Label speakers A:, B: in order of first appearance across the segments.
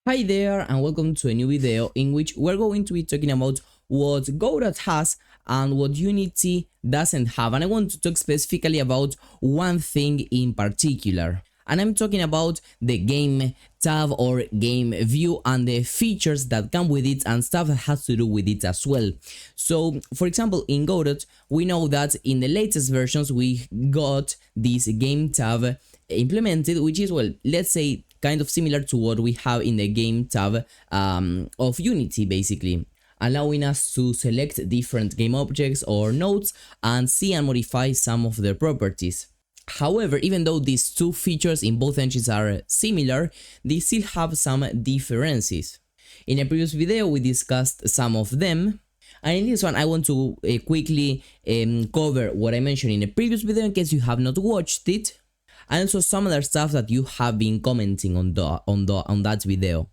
A: Hi there and welcome to a new video in which we're going to be talking about what Godot has and what Unity doesn't have, and I want to talk specifically about one thing in particular, and I'm talking about the game tab or game view and the features that come with it and stuff that has to do with it as well. So for example, in Godot we know that in the latest versions we got this game tab implemented, which is, well, let's say kind of similar to what we have in the game tab of Unity, basically allowing us to select different game objects or nodes and see and modify some of their properties. However, even though these two features in both engines are similar, they still have some differences. In a previous video we discussed some of them, and in this one I want to quickly cover what I mentioned in the previous video in case you have not watched it, and also some other stuff that you have been commenting on that video.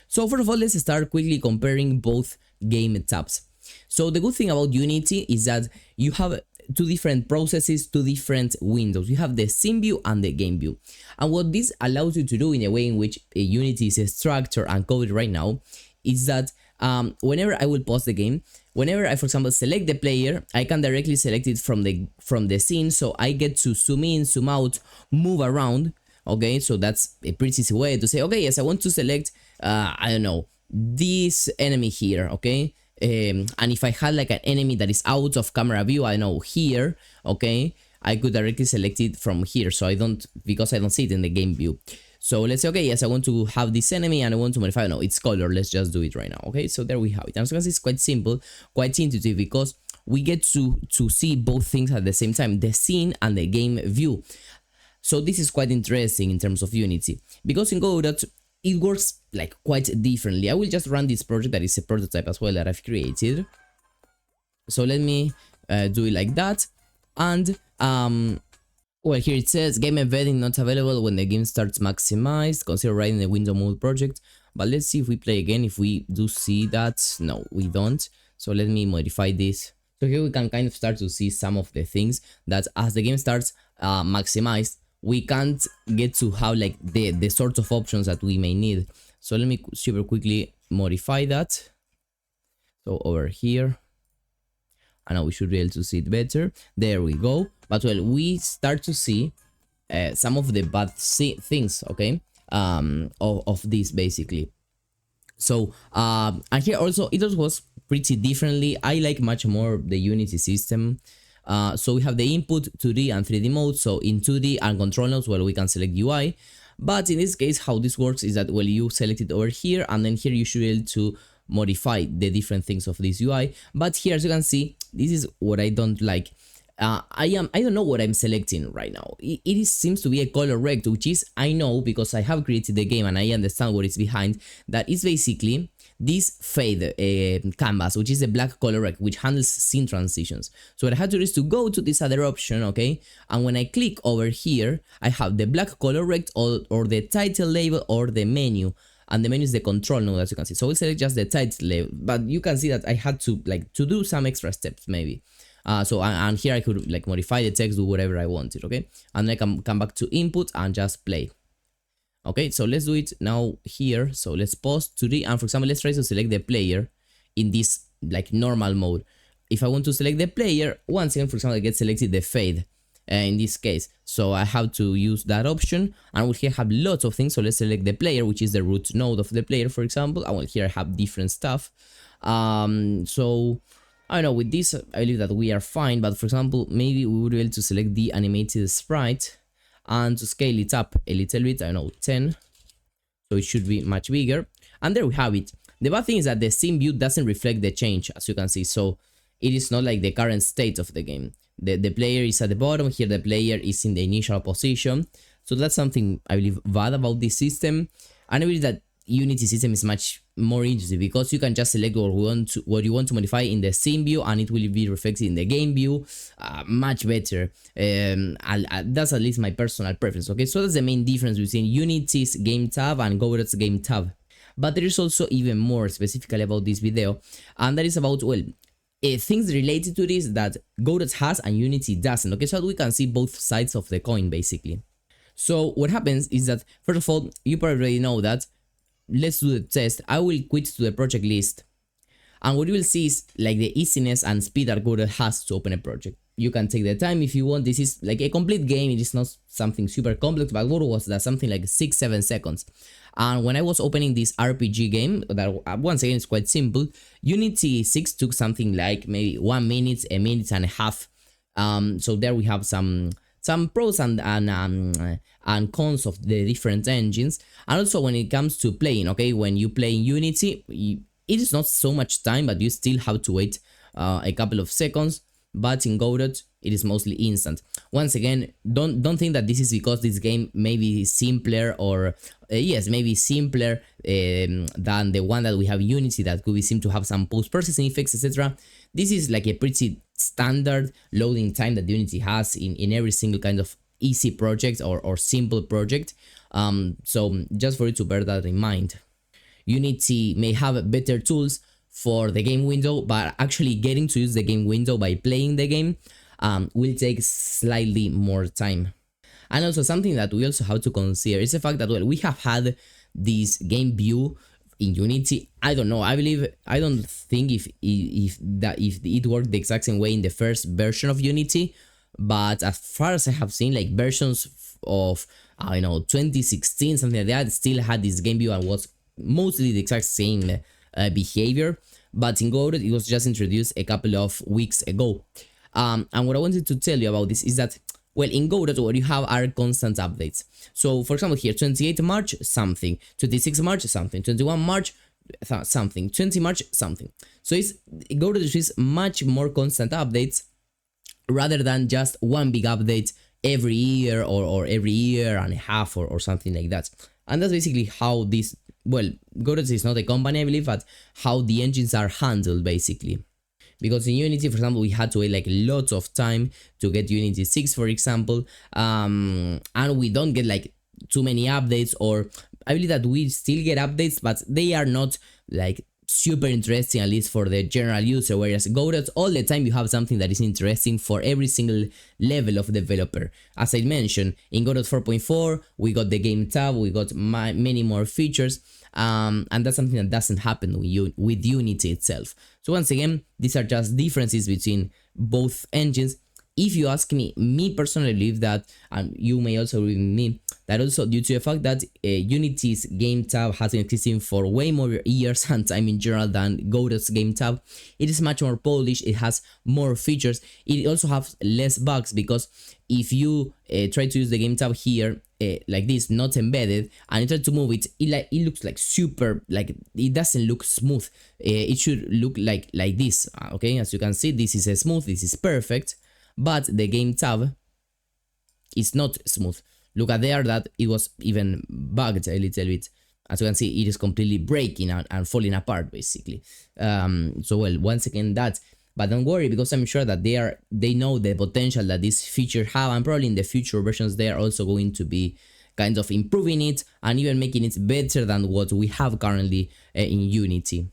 A: So first of all, let's start quickly comparing both game tabs. So the good thing about Unity is that you have two different processes, two different windows. You have the scene view and the game view, and what this allows you to do in a way in which Unity is structured and coded right now is that whenever I will pause the game, whenever I, for example, select the player, I can directly select it from the scene, so I get to zoom in, zoom out, move around. Okay, so that's a pretty easy way to say, okay, yes, I want to select I don't know, this enemy here. Okay, and if I had like an enemy that is out of camera view, I know here, okay, I could directly select it from here, so because I don't see it in the game view. So let's say, okay, yes, I want to have this enemy and I want to modify, no, its color. Let's just do it right now. Okay, so there we have it. And as you can see, it's quite simple, quite intuitive, because we get to see both things at the same time, the scene and the game view. So this is quite interesting in terms of Unity, because in Godot it works like quite differently. I will just run this project that is a prototype as well that I've created. So let me do it like that, and well, here it says game embedding not available when the game starts maximized. Consider writing the window mode project. But let's see if we play again, if we do see that. No, we don't. So let me modify this. So here we can kind of start to see some of the things that as the game starts maximized, we can't get to have like the sorts of options that we may need. So let me super quickly modify that. So over here, and now we should be able to see it better. There we go. But well, we start to see some of the bad things, okay, of this basically. So and here also it was pretty differently. I like much more the Unity system. So we have the input 2D and 3D mode. So in 2D and control nodes, well, we can select UI. But in this case, how this works is that, well, you select it over here, and then here you should be able to modify the different things of this UI. But here, as you can see, this is what I don't like. I don't know what I'm selecting right now. It seems to be a color rect, which is, I know because I have created the game and I understand what is behind, that is basically this fade canvas, which is a black color rect, which handles scene transitions. So what I had to do is to go to this other option, okay, and when I click over here, I have the black color rect or the title label or the menu. And the menu is the control node, as you can see. So we'll select just the title label, but you can see that I had to to do some extra steps maybe. So and here I could like modify the text, do whatever I wanted, okay? And then I can come back to input and just play. Okay, so let's do it now here. So let's pause 2D, and for example, let's try to select the player in this like normal mode. If I want to select the player, once again, for example, I get selected the fade in this case. So I have to use that option, and we'll here have lots of things. So let's select the player, which is the root node of the player, for example. And well, here I have different stuff. So I don't know, with this I believe that we are fine, but for example, maybe we would be able to select the animated sprite and to scale it up a little bit, I don't know, 10, so it should be much bigger, and there we have it. The bad thing is that the scene view doesn't reflect the change, as you can see, so it is not like the current state of the game. The player is at the bottom, here the player is in the initial position, so that's something I believe bad about this system, and I believe that Unity system is much more interesting because you can just select what you want to modify in the scene view, and it will be reflected in the game view much better. That's at least my personal preference. Okay, so that's the main difference between Unity's game tab and Godot's game tab. But there is also even more specifically about this video, and that is about, well, things related to this that Godot has and Unity doesn't. Okay, so we can see both sides of the coin basically. So what happens is that, first of all, you probably already know that let's do the test. I will quit to the project list. And what you will see is like the easiness and speed that Godot has to open a project. You can take the time if you want. This is like a complete game. It is not something super complex, but Godot was that something like 6-7 seconds. And when I was opening this RPG game, that once again is quite simple, Unity 6 took something like maybe 1 minute, a minute and a half. So there we have some pros and cons of the different engines. And also when it comes to playing, okay, when you play in Unity, it is not so much time, but you still have to wait a couple of seconds. But in Godot, it is mostly instant. Once again, don't think that this is because this game may be simpler or yes, maybe simpler than the one that we have in Unity that could be seem to have some post-processing effects, etc. This is like a pretty standard loading time that Unity has in every single kind of easy project or simple project. So just for you to bear that in mind. Unity may have better tools for the game window, but actually getting to use the game window by playing the game will take slightly more time. And also something that we also have to consider is the fact that, well, we have had this game view in Unity. I don't know, I don't think if it worked the exact same way in the first version of Unity, but as far as I have seen, like versions of, I don't know, 2016, something like that, still had this game view and was mostly the exact same behavior. But in Godot, it was just introduced a couple of weeks ago. And what I wanted to tell you about this is that, well, in Godot, what you have are constant updates. So, for example, here, 28 March, something, 26 March, something, 21 March, something, 20 March, something. So Godot is much more constant updates rather than just one big update every year or every year and a half or something like that. And that's basically how this, well, Godot is not a company, I believe, but how the engines are handled, basically. Because in Unity, for example, we had to wait like lots of time to get Unity 6, for example, and we don't get like too many updates, or I believe that we still get updates, but they are not like super interesting, at least for the general user, whereas Godot, all the time you have something that is interesting for every single level of developer. As I mentioned, in Godot 4.4, we got the game tab, we got many more features, and that's something that doesn't happen with Unity itself. So once again, these are just differences between both engines. If you ask me personally believe that, and you may also agree with me, that also due to the fact that Unity's game tab has been existing for way more years and time in general than Godot's game tab, it is much more polished, it has more features, it also has less bugs, because if you try to use the game tab here, like this, not embedded, and you try to move it, it looks like super, like it doesn't look smooth. It should look like this, okay? As you can see, this is a smooth, this is perfect. But the game tab is not smooth. Look at there that it was even bugged a little bit. As you can see, it is completely breaking and falling apart, basically. So, well, once again, that. But don't worry, because I'm sure that they know the potential that this feature have, and probably in the future versions they are also going to be kind of improving it and even making it better than what we have currently in Unity.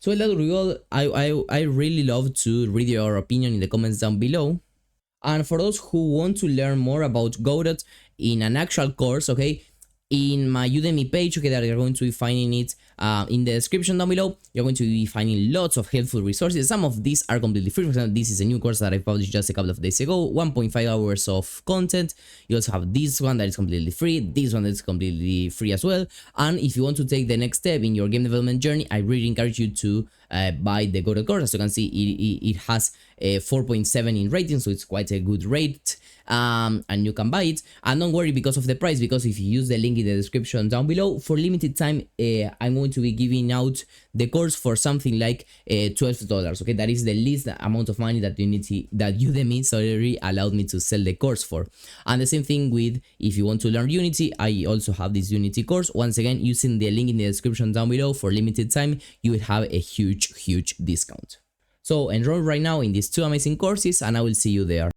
A: So, in that review, I really love to read your opinion in the comments down below. And for those who want to learn more about Godot in an actual course, okay, in my Udemy page, okay, that you're going to be finding it in the description down below. You're going to be finding lots of helpful resources. Some of these are completely free. For example, this is a new course that I published just a couple of days ago, 1.5 hours of content. You also have this one that is completely free, this one that is completely free as well. And if you want to take the next step in your game development journey, I really encourage you to buy the Godot course. As you can see, it has a 4.7 in rating, so it's quite a good rate. And you can buy it, and don't worry because of the price, because if you use the link in the description down below, for limited time I'm going to be giving out the course for something like $12. Okay, that is the least amount of money that Udemy allowed me to sell the course for. And the same thing with, if you want to learn Unity, I also have this Unity course. Once again, using the link in the description down below, for limited time you will have a huge discount. So enroll right now in these two amazing courses, and I will see you there.